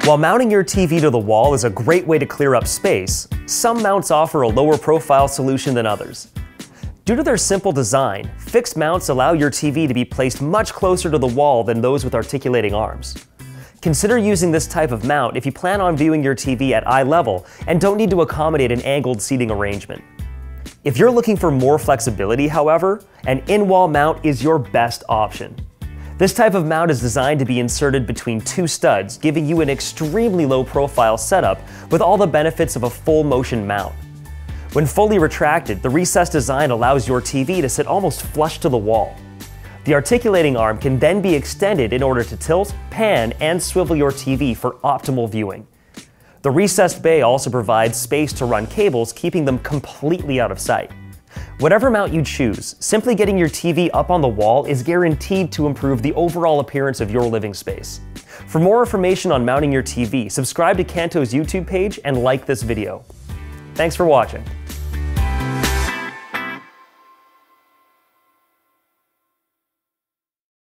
While mounting your TV to the wall is a great way to clear up space, some mounts offer a lower profile solution than others. Due to their simple design, fixed mounts allow your TV to be placed much closer to the wall than those with articulating arms. Consider using this type of mount if you plan on viewing your TV at eye level and don't need to accommodate an angled seating arrangement. If you're looking for more flexibility, however, an in-wall mount is your best option. This type of mount is designed to be inserted between two studs, giving you an extremely low-profile setup with all the benefits of a full-motion mount. When fully retracted, the recessed design allows your TV to sit almost flush to the wall. The articulating arm can then be extended in order to tilt, pan, and swivel your TV for optimal viewing. The recessed bay also provides space to run cables, keeping them completely out of sight. Whatever mount you choose, simply getting your TV up on the wall is guaranteed to improve the overall appearance of your living space. For more information on mounting your TV, subscribe to Kanto's YouTube page and like this video. Thanks for watching.